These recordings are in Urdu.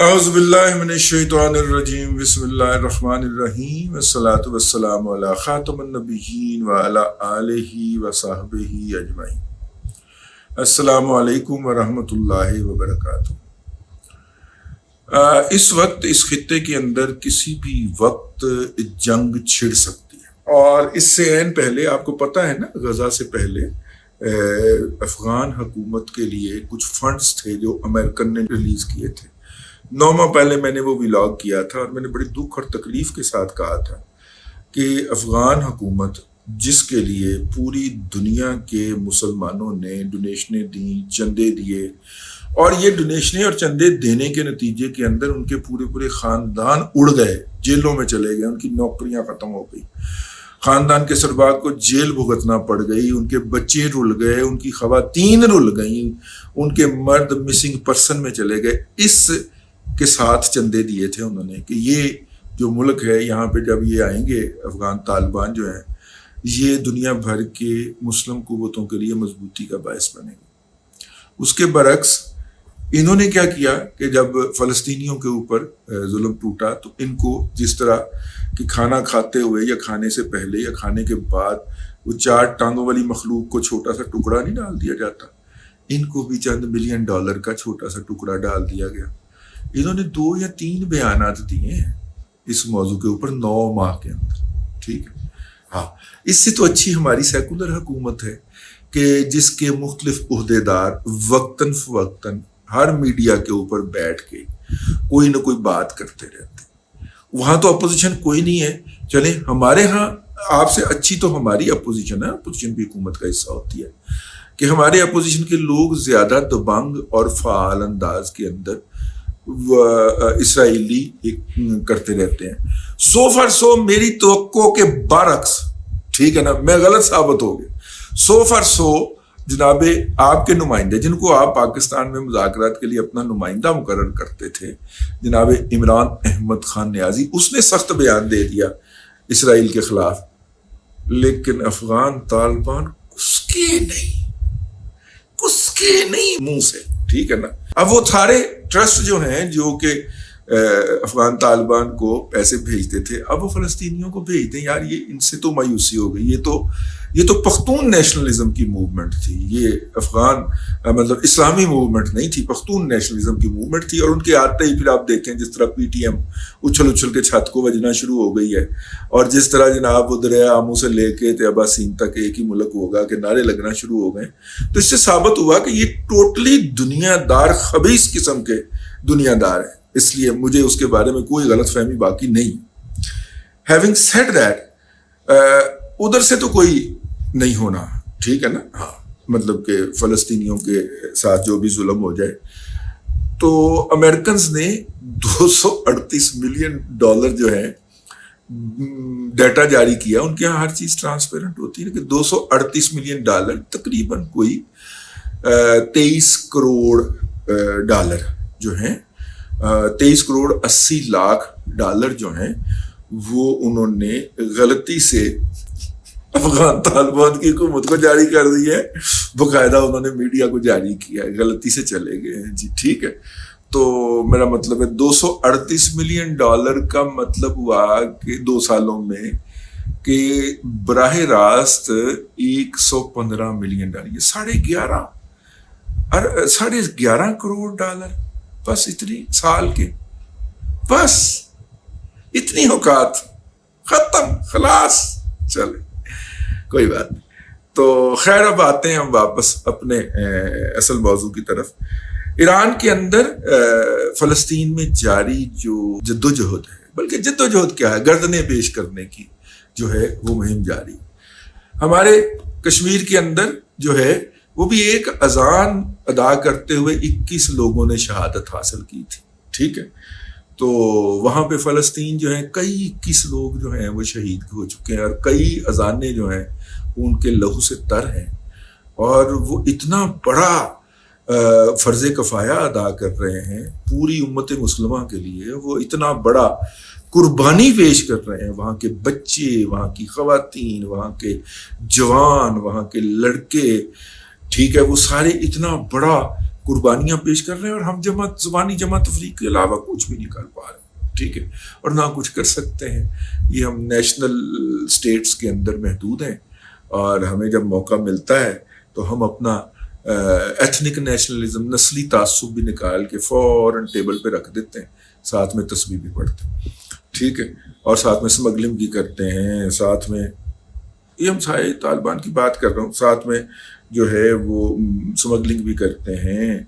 اعوذ باللہ من الشیطان الرجیم بسم اللہ الرحمن الرحیم والصلاة والسلام علی خاتم النبیین وعلی آلہ وصحبہ اجمعین۔ السلام علیکم ورحمۃ اللہ وبرکاتہ۔ اس وقت اس خطے کے اندر کسی بھی وقت جنگ چھڑ سکتی ہے، اور اس سے عین پہلے آپ کو پتہ ہے نا، غزہ سے پہلے افغان حکومت کے لیے کچھ فنڈز تھے جو امریکن نے ریلیز کیے تھے۔ 9 ماہ پہلے میں نے وہ ولاگ کیا تھا، اور میں نے بڑی دکھ اور تکلیف کے ساتھ کہا تھا کہ افغان حکومت جس کے لیے پوری دنیا کے مسلمانوں نے ڈونیشنیں دیں، چندے دیے، اور یہ ڈونیشنیں اور چندے دینے کے نتیجے کے اندر ان کے پورے خاندان اڑ گئے، جیلوں میں چلے گئے، ان کی نوکریاں ختم ہو گئی، خاندان کے سربراہ کو جیل بھگتنا پڑ گئی، ان کے بچے رل گئے، ان کی خواتین رل گئیں، ان کے مرد مسنگ پرسن میں چلے گئے۔ اس کے ساتھ چندے دیے تھے انہوں نے کہ یہ جو ملک ہے، یہاں پہ جب یہ آئیں گے افغان طالبان جو ہیں، یہ دنیا بھر کے مسلم قوتوں کے لیے مضبوطی کا باعث بنے گا۔ اس کے برعکس انہوں نے کیا کیا کہ جب فلسطینیوں کے اوپر ظلم ٹوٹا تو ان کو جس طرح کہ کھانا کھاتے ہوئے یا کھانے سے پہلے یا کھانے کے بعد وہ 4 ٹانگوں والی مخلوق کو چھوٹا سا ٹکڑا نہیں ڈال دیا جاتا، ان کو بھی چند ملین ڈالر کا چھوٹا سا ٹکڑا ڈال دیا گیا۔ انہوں نے 2 یا 3 بیانات دیے ہیں اس موضوع کے اوپر 9 ماہ کے اندر، ٹھیک ہے۔ ہاں، اس سے تو اچھی ہماری سیکولر حکومت ہے کہ جس کے مختلف عہدیدار وقتاً فوقتاً ہر میڈیا کے اوپر بیٹھ کے کوئی نہ کوئی بات کرتے رہتے۔ وہاں تو اپوزیشن کوئی نہیں ہے، چلیں ہمارے ہاں آپ سے اچھی تو ہماری اپوزیشن ہے، اپوزیشن بھی حکومت کا حصہ ہوتی ہے کہ ہمارے اپوزیشن کے لوگ زیادہ دبنگ اور فعال انداز کے اندر اسرائیلی کرتے رہتے ہیں۔ 100% میری توقع کے برعکس، ٹھیک ہے نا، میں غلط ثابت ہو گیا۔ 100% جناب آپ کے نمائندے جن کو آپ پاکستان میں مذاکرات کے لیے اپنا نمائندہ مقرر کرتے تھے، جناب عمران احمد خان نیازی، اس نے سخت بیان دے دیا اسرائیل کے خلاف، لیکن افغان طالبان کس کے نہیں منہ سے، ٹھیک ہے نا۔ اب وہ سارے ٹرسٹ جو ہیں جو کہ افغان طالبان کو پیسے بھیجتے تھے، اب وہ فلسطینیوں کو بھیجتے ہیں۔ یار یہ ان سے تو مایوسی ہو گئی، یہ تو پختون نیشنلزم کی موومنٹ تھی، یہ افغان مطلب اسلامی موومنٹ نہیں تھی، پختون نیشنلزم کی موومنٹ تھی۔ اور ان کے آتے ہی پھر آپ دیکھیں جس طرح پی ٹی ایم اچھل کے چھت کو بجنا شروع ہو گئی ہے، اور جس طرح جناب وہ دریا آمو سے لے کے تیبا سین تک ایک ہی ملک ہوگا کہ نعرے لگنا شروع ہو گئے، تو اس سے ثابت ہوا کہ یہ ٹوٹلی دنیا دار خبیث قسم کے دنیا دار ہیں۔ اس لیے مجھے اس کے بارے میں کوئی غلط فہمی باقی نہیں۔ ہیونگ سیڈ دیٹ، ادھر سے تو کوئی نہیں ہونا، ٹھیک ہے نا۔ ہاں، مطلب کہ فلسطینیوں کے ساتھ جو بھی ظلم ہو جائے، تو امریکنز نے $238 ملین جو ہے ڈیٹا جاری کیا۔ ان کے یہاں ہر چیز ٹرانسپیرنٹ ہوتی ہے کہ $238 ملین تقریباً کوئی 23 کروڑ ڈالر جو ہیں، 23 کروڑ 80 لاکھ ڈالر جو ہیں، وہ انہوں نے غلطی سے افغان طالبان کی حکومت کو جاری کر دی ہے۔ باقاعدہ انہوں نے میڈیا کو جاری کیا، غلطی سے چلے گئے ہیں جی، ٹھیک ہے۔ تو میرا مطلب ہے $238 ملین کا مطلب ہوا کہ 2 سالوں میں کہ براہ راست 115 ملین ڈالر، یہ 11.5 کروڑ ڈالر، بس اتنی سال کے، بس اتنی اوقات، ختم، خلاص، چلے کوئی بات نہیں۔ تو خیر، اب آتے ہیں ہم واپس اپنے اصل موضوع کی طرف۔ ایران کے اندر فلسطین میں جاری جو جدوجہد ہے، بلکہ جدوجہد کیا ہے، گردنیں پیش کرنے کی جو ہے وہ مہم جاری۔ ہمارے کشمیر کے اندر جو ہے وہ بھی ایک اذان ادا کرتے ہوئے 21 لوگوں نے شہادت حاصل کی تھی، ٹھیک ہے۔ تو وہاں پہ فلسطین جو ہیں کئی 21 لوگ جو ہیں وہ شہید ہو چکے ہیں، اور کئی اذانیں جو ہیں ان کے لہو سے تر ہیں، اور وہ اتنا بڑا فرض کفایہ ادا کر رہے ہیں پوری امت مسلمہ کے لیے، وہ اتنا بڑا قربانی پیش کر رہے ہیں۔ وہاں کے بچے، وہاں کی خواتین، وہاں کے جوان، وہاں کے لڑکے، ٹھیک ہے، وہ سارے اتنا بڑا قربانیاں پیش کر رہے ہیں، اور ہم زبانی جمع تفریق کے علاوہ کچھ بھی نہیں کر پا رہے، ٹھیک ہے، اور نہ کچھ کر سکتے ہیں. یہ ہم نیشنل اسٹیٹس کے اندر محدود ہیں، اور ہمیں جب موقع ملتا ہے تو ہم اپنا ایتھنک نیشنلزم، نسلی تعصب بھی نکال کے فوراً ٹیبل پہ رکھ دیتے ہیں، ساتھ میں تسبیح بھی پڑھتے ہیں، ٹھیک ہے، اور ساتھ میں اسمگلنگ بھی کرتے ہیں، ساتھ میں یہ ہم سارے طالبان کی بات کر رہا ہوں، ساتھ میں جو ہے وہ اسمگلنگ بھی کرتے ہیں،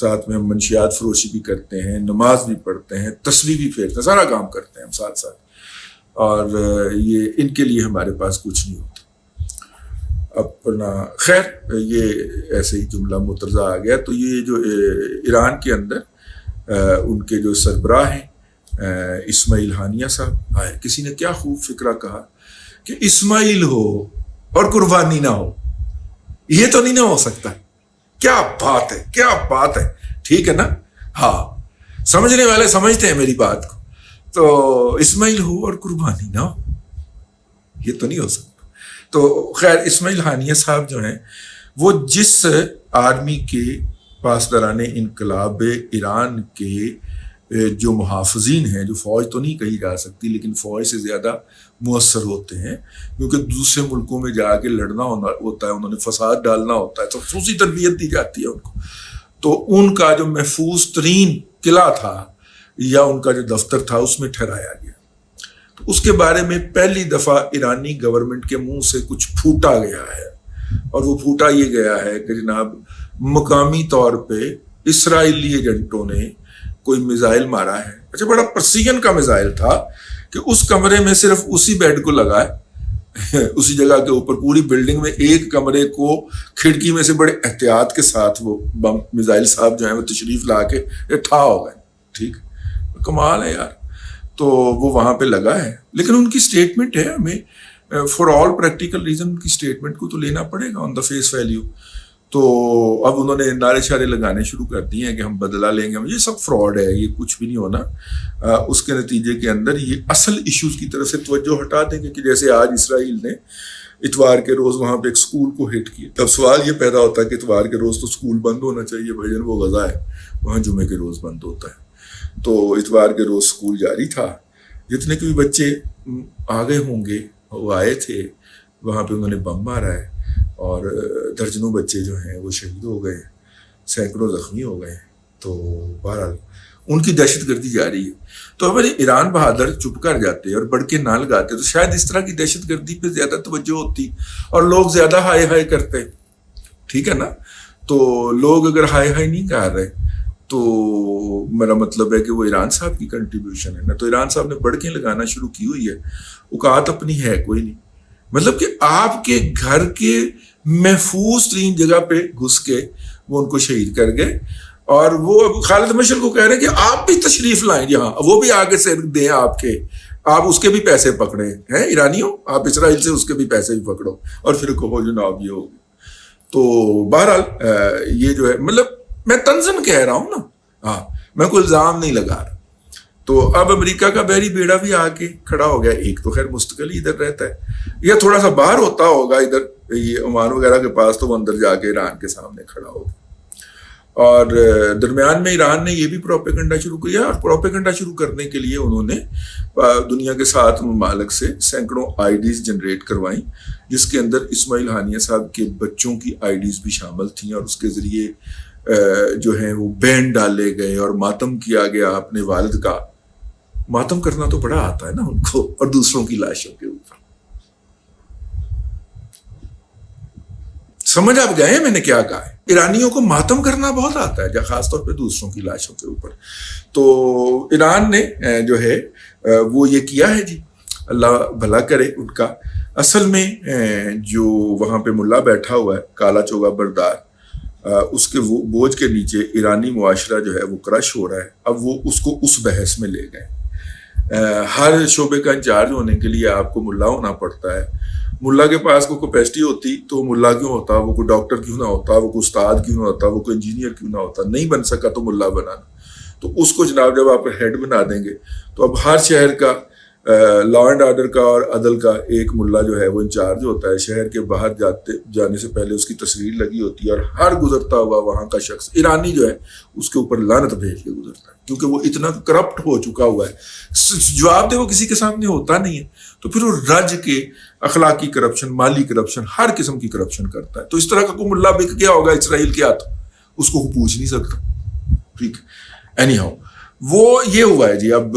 ساتھ میں ہم منشیات فروشی بھی کرتے ہیں، نماز بھی پڑھتے ہیں، تسبیح بھی پھیرتے ہیں، سارا کام کرتے ہیں ہم ساتھ ساتھ. اور یہ ان کے لیے ہمارے پاس کچھ نہیں ہوتا اپنا. خیر یہ ایسے ہی جملہ مترجہ آ گیا. تو یہ جو ایران کے اندر ان کے جو سربراہ ہیں اسماعیل ہانیہ صاحب آئے. کسی نے کیا خوب فکرہ کہا کہ اسماعیل ہو اور قربانی نہ ہو، یہ تو نہیں نہ ہو سکتا. کیا بات ہے، کیا بات ہے، ٹھیک ہے نا. ہاں سمجھنے والے سمجھتے ہیں میری بات کو. تو اسماعیل ہو اور قربانی نہ ہو، یہ تو نہیں ہو سکتا. تو خیر اسماعیل ہانیہ صاحب جو ہیں وہ جس آرمی کے پاسداران انقلاب ایران کے جو محافظین ہیں، جو فوج تو نہیں کہی جا سکتی لیکن فوج سے زیادہ مؤثر ہوتے ہیں، کیونکہ دوسرے ملکوں میں جا کے لڑنا ہوتا ہے، انہوں نے فساد ڈالنا ہوتا ہے، تو خصوصی تربیت دی جاتی ہے ان کو. تو ان کا جو محفوظ ترین قلعہ تھا یا ان کا جو دفتر تھا اس میں ٹھہرایا گیا. تو اس کے بارے میں پہلی دفعہ ایرانی گورنمنٹ کے منہ سے کچھ پھوٹا گیا ہے، اور وہ پھوٹا یہ گیا ہے کہ جناب مقامی طور پہ اسرائیلی ایجنٹوں نے کوئی میزائل مارا ہے. اچھا بڑا پرسین کا میزائل تھا کہ اس کمرے میں صرف اسی بیڈ کو لگا ہے، اسی جگہ کے اوپر پوری بلڈنگ میں ایک کمرے کو کھڑکی میں سے بڑے احتیاط کے ساتھ وہ بم میزائل صاحب جو ہیں وہ تشریف لا کے ٹھا ہو گئے. ٹھیک کمال ہے یار. تو وہ وہاں پہ لگا ہے، لیکن ان کی سٹیٹمنٹ ہے، ہمیں فار آل پریکٹیکل ریزن ان کی سٹیٹمنٹ کو تو لینا پڑے گا آن دا فیس ویلیو. تو اب انہوں نے نعرے شعرے لگانے شروع کر دیے ہیں کہ ہم بدلہ لیں گے. یہ سب فراڈ ہے، یہ کچھ بھی نہیں ہونا. اس کے نتیجے کے اندر یہ اصل ایشوز کی طرف سے توجہ ہٹا دیں گے، کہ جیسے آج اسرائیل نے اتوار کے روز وہاں پہ ایک سکول کو ہٹ کیا. اب سوال یہ پیدا ہوتا ہے کہ اتوار کے روز تو سکول بند ہونا چاہیے بھائی جان، وہ غزہ ہے، وہاں جمعے کے روز بند ہوتا ہے. تو اتوار کے روز سکول جاری تھا، جتنے کے بھی بچے آگے ہوں گے وہ آئے تھے، وہاں پہ انہوں نے بم مارا ہے، اور درجنوں بچے جو ہیں وہ شہید ہو گئے، سینکڑوں زخمی ہو گئے. تو بہرحال ان کی دہشت گردی جاری ہے. تو اگر ایران بہادر چپ کر جاتے اور بڑھ کے نہ لگاتے تو شاید اس طرح کی دہشت گردی پہ زیادہ توجہ ہوتی اور لوگ زیادہ ہائے ہائے کرتے. ٹھیک ہے نا. تو لوگ اگر ہائے ہائے نہیں کر رہے تو میرا مطلب ہے کہ وہ ایران صاحب کی کنٹریبیوشن ہے نا. تو ایران صاحب نے بڑکیں لگانا شروع کی ہوئی ہے. اوقات اپنی ہے کوئی نہیں، مطلب کہ آپ کے گھر کے محفوظ ترین جگہ پہ گھس کے وہ ان کو شہید کر گئے. اور وہ خالد مشعل کو کہہ رہے ہیں کہ آپ بھی تشریف لائیں یہاں، وہ بھی آگے سے دیں آپ کے، آپ اس کے بھی پیسے پکڑیں ہیں ایرانیوں، آپ اسرائیل سے اس کے بھی پیسے بھی پکڑو اور پھر کہو جناب یہ ہوگی. تو بہرحال یہ جو ہے مطلب میں تنزن کہہ رہا ہوں نا، ہاں میں کوئی الزام نہیں لگا رہا. تو اب امریکہ کا بحری بیڑا بھی آ کے کھڑا ہو گیا. ایک تو خیر مستقل ہی ادھر رہتا ہے، یا تھوڑا سا باہر ہوتا ہوگا ادھر یہ عمان وغیرہ کے پاس، تو وہ اندر جا کے ایران کے سامنے کھڑا ہوگا. اور درمیان میں ایران نے یہ بھی پروپیگنڈا شروع کیا، اور پروپیگنڈا شروع کرنے کے لیے انہوں نے دنیا کے 7 ممالک سے سینکڑوں آئی ڈیز جنریٹ کروائیں، جس کے اندر اسماعیل ہانیہ صاحب کے بچوں کی آئی ڈیز بھی شامل تھیں. اور اس کے ذریعے جو ہیں وہ بین ڈالے گئے اور ماتم کیا گیا اپنے والد کا. ماتم کرنا تو بڑا آتا ہے نا ان کو، اور دوسروں کی لاشوں کے اوپر. سمجھ آپ گئے میں نے کیا کہا ہے؟ ایرانیوں کو ماتم کرنا بہت آتا ہے، خاص طور پہ دوسروں کی لاشوں کے اوپر. تو ایران نے جو ہے وہ یہ کیا ہے جی، اللہ بھلا کرے ان کا. اصل میں جو وہاں پہ ملا بیٹھا ہوا ہے کالا چوگا بردار، اس کے وہ بوجھ کے نیچے ایرانی معاشرہ جو ہے وہ کرش ہو رہا ہے. اب وہ اس کو اس بحث میں لے گئے. ہر شعبے کا انچارج ہونے کے لیے آپ کو ملا ہونا پڑتا ہے. ملا کے پاس کوئی کیپیسٹی ہوتی تو ملا کیوں ہوتا، وہ کوئی ڈاکٹر کیوں نہ ہوتا، وہ کوئی استاد کیوں نہ ہوتا، وہ کوئی انجینئر کیوں نہ ہوتا. نہیں بن سکا تو ملا بنانا. تو اس کو جناب جب آپ ہیڈ بنا دیں گے تو اب ہر شہر کا لا اینڈ آرڈر کا اور عدل کا ایک ملا جو ہے وہ انچارج ہوتا ہے، شہر کے باہر جانے سے پہلے اس کی تصویر لگی ہوتی ہے، اور ہر گزرتا ہوا وہاں کا شخص ایرانی جو ہے اس کے اوپر لعنت بھیج کے گزرتا ہے، کیونکہ وہ اتنا کرپٹ ہو چکا ہوا ہے، جواب دے وہ کسی کے سامنے ہوتا نہیں ہے، تو پھر وہ رج کے اخلاقی کرپشن، مالی کرپشن، ہر قسم کی کرپشن کرتا ہے۔ تو اس طرح کا کوئی ملا بک گیا ہوگا اسرائیل کے ہاتھ، اس کو پوچھ نہیں سکتا، ٹھیک۔ اینی ہاؤ وہ یہ ہوا ہے جی، اب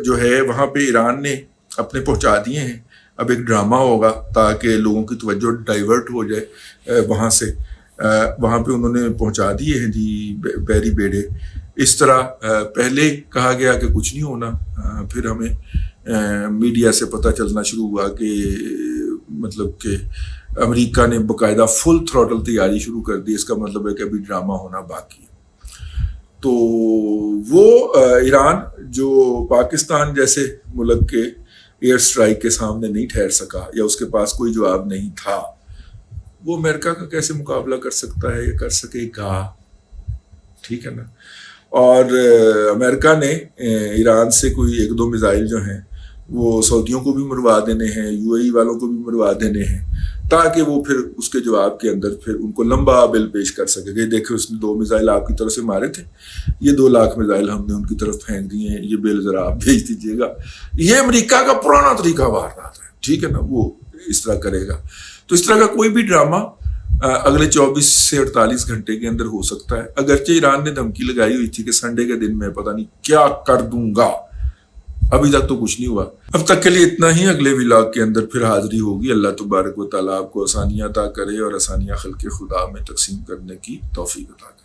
جو ہے وہاں پہ ایران نے اپنے پہنچا دیے ہیں، اب ایک ڈرامہ ہوگا تاکہ لوگوں کی توجہ ڈائیورٹ ہو جائے وہاں سے، وہاں پہ انہوں نے پہنچا دیے ہیں جی بحری بیڑے۔ اس طرح پہلے کہا گیا کہ کچھ نہیں ہونا، پھر ہمیں میڈیا سے پتہ چلنا شروع ہوا کہ مطلب کہ امریکہ نے باقاعدہ فل تھروٹل تیاری شروع کر دی، اس کا مطلب ہے کہ ابھی ڈرامہ ہونا باقی ہے۔ تو وہ ایران جو پاکستان جیسے ملک کے ایئر سٹرائک کے سامنے نہیں ٹھہر سکا یا اس کے پاس کوئی جواب نہیں تھا، وہ امریکہ کا کیسے مقابلہ کر سکتا ہے یا کر سکے گا، ٹھیک ہے نا۔ اور امریکہ نے ایران سے کوئی 1-2 میزائل جو ہیں وہ سعودیوں کو بھی مروا دینے ہیں، یو اے ای والوں کو بھی مروا دینے ہیں، تاکہ وہ پھر اس کے جواب کے اندر پھر ان کو لمبا بل پیش کر سکے کہ دیکھو اس نے 2 میزائل آپ کی طرف سے مارے تھے، یہ 2 لاکھ میزائل ہم نے ان کی طرف پھینک دیے ہیں، یہ بل ذرا آپ بھیج دیجیے گا۔ یہ امریکہ کا پرانا طریقہ واردات ہے، ٹھیک ہے نا، وہ اس طرح کرے گا۔ تو اس طرح کا کوئی بھی ڈرامہ اگلے 24 سے 48 گھنٹے کے اندر ہو سکتا ہے، اگرچہ ایران نے دھمکی لگائی ہوئی تھی کہ سنڈے کے دن میں پتہ نہیں کیا کر دوں گا، ابھی تک تو کچھ نہیں ہوا۔ اب تک کے لیے اتنا ہی، اگلے ولاگ کے اندر پھر حاضری ہوگی۔ اللہ تبارک و تعالیٰ آپ کو آسانیاں عطا کرے اور آسانیاں خلق خدا میں تقسیم کرنے کی توفیق عطا کرے۔